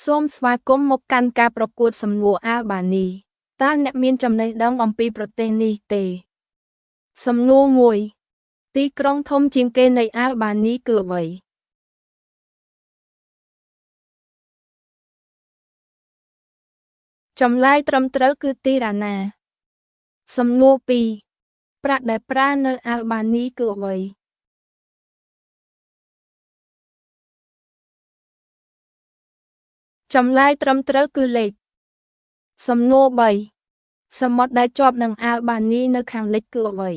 សូមស្វាគមន៍មកកាន់ការប្រកួតសំណួរអាល់បានីតើអ្នកមានចំណេះដឹងអំពីប្រទេសនេះទេសំណួរ1ទីក្រុងធំជាងគេនៃអាល់បានីគឺអ្វីចម្លើយត្រឹមត្រូវគឺទីរ៉ាណាសំណួរ2ប្រាក់ដែលប្រើនៅអាល់បានីគឺអ្វីចម្លើយត្រឹមត្រូវគឺលេខសំណួរ3សមុទ្រដែលជាប់នឹងអាល់បានីនៅខាងលិចគឺអ្វី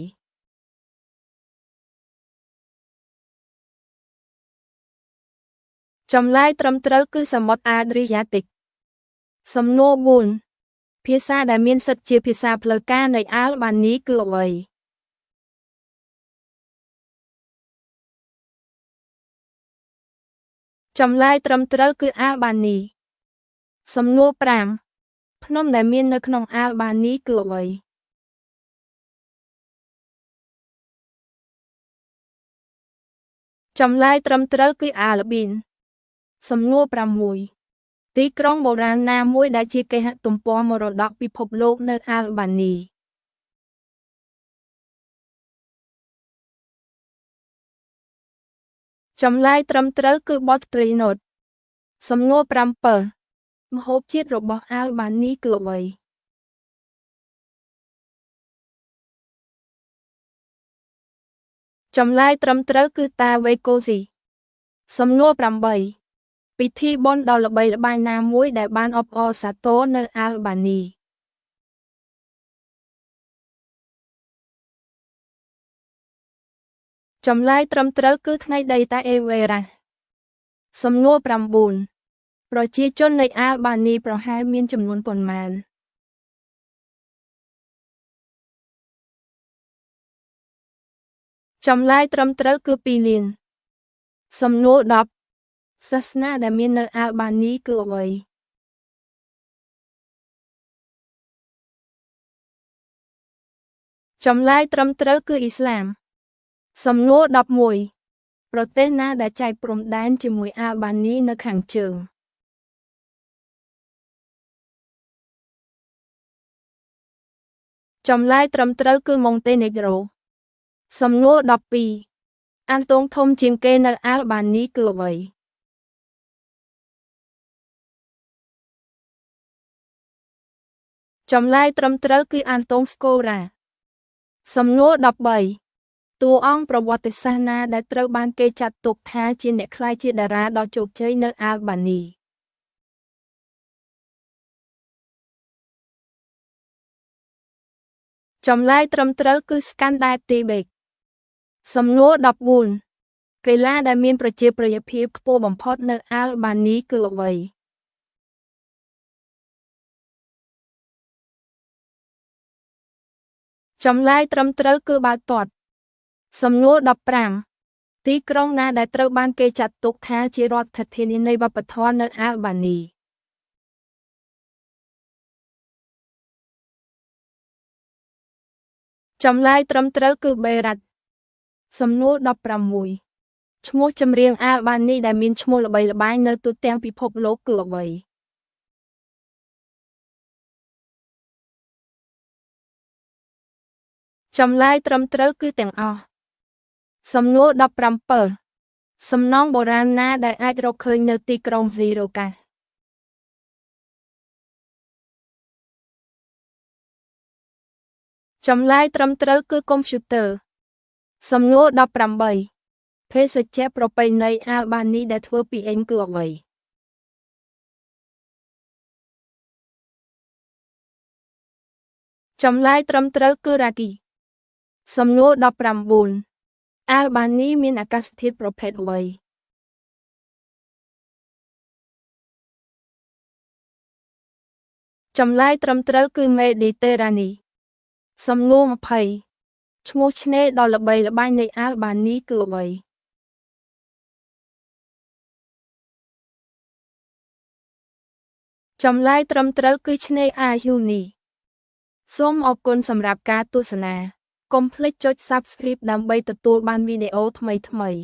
ចម្លើយត្រឹមត្រូវគឺសមុទ្រអាដ្រីយ៉ាទិកសំណួរ4ភាសាដែលមានសិទ្ធិជាភាសាផ្លូវការនៃអាល់បានីគឺអ្វីចម្លើយត្រឹមត្រូវគឺអាល់បានីសំណួរ5ភ្នំដែលមាននៅក្នុងអាល់បានីគឺអ្វីចម្លើយត្រឹមត្រូវគឺអាល់ប៊ីនសំណួរ6ទីក្រុងបុរាណណាមួយដែលជាគេហទំព័រមរតកពិភពលោកនៅអាល់បានីចម្លើយត្រឹមត្រូវគឺបតត្រីណូតសំណួរ7ម្ហូបជាតិរបស់អាល់បានីគឺអ្វីចម្លើយត្រឹមត្រូវគឺតាវេកូស៊ីសំណួរ8ពិធីបុណ្យដ៏ល្បីល្បាញណាមួយដែលបានអបអរសាទរនៅអាល់បានីចម្លើយត្រឹមត្រូវគឺថ្ងៃដីតាអេវេរ៉ាសំណួរ9ប្រជាជននៃអាល់បានីប្រហែលមានចំនួនប៉ុន្មានចម្លើយត្រឹមត្រូវគឺ2លានសំណួរ10សាសនាដែលមាននៅអាល់បានីគឺអ្វីចម្លើយត្រឹមត្រូវគឺអ៊ីស្លាមសំណួរ11ប្រទេសណាដែលចែកព្រំដែនជាមួយអាល់បានីនៅខាងជើងចម្លើយត្រឹមត្រូវគឺម៉ុងតេនេក្រូសំណួរ12អានតូងធំជាងគេនៅអាល់បានីគឺអ្វីចម្លើយត្រឹមត្រូវគឺអានតូងស្កូរ៉ាសំណួរ13តួអង្គប្រវត្តិសាស្ត្រណាដែលត្រូវបានគេចាត់ទុកថាជាអ្នកក្លាយជាតារាដ៏ជោគជ័យនៅអាល់បានីចម្លើយត្រឹមត្រូវគឺស្កាន់ដែរទីបេកសំណួរ14កីឡាដែលមានប្រជាប្រិយភាពខ្ពស់បំផុតនៅអាល់បានីគឺអ្វីចម្លើយត្រឹមត្រូវគឺបាល់ទាត់សំណួរ15ទីក្រុងណាដែលត្រូវបានគេចាត់ទុកថាជារដ្ឋធានីនៃវប្បធម៌នៅអាល់បានីចម្លើយត្រឹមត្រូវគឺបេរ៉ាត់សំណួរ16ឈ្មោះចម្រៀងអាល់បានីដែលមានឈ្មោះល្បីល្បាញនៅទូទាំងពិភពលោកគឺអ្វីចម្លើយត្រឹមត្រូវគឺទាំងអស់សំណួរ17សំណង់បុរាណណាដែលអាចរកឃើញនៅទីក្រុងស៊ីរ៉ូកាសចម្លើយត្រឹមត្រូវគឺកុំព្យូទ័រសំណួរ18ភេសជ្ជៈប្រពៃណីអាល់បានីដែលធ្វើពីអ៊ីងគឺអ្វីចម្លើយត្រឹមត្រូវគឺរ៉ាគីសំណួរ19អាល់បានីមានអាកាសធាតុប្រភេទអ្វីចម្លើយត្រឹមត្រូវគឺមេឌីតេរ៉ានីសំណួរ20ឈ្មោះឆ្នេរដ៏ល្បីល្បាញនៃអាល់បានីគឺអ្វីចម្លើយត្រឹមត្រូវគឺឆ្នេរអាយូនីសូមអរគុណសម្រាប់ការទស្សនាកុំភ្លេចចុច Subscribe ដើម្បីទទួលបានវីដេអូថ្មីៗ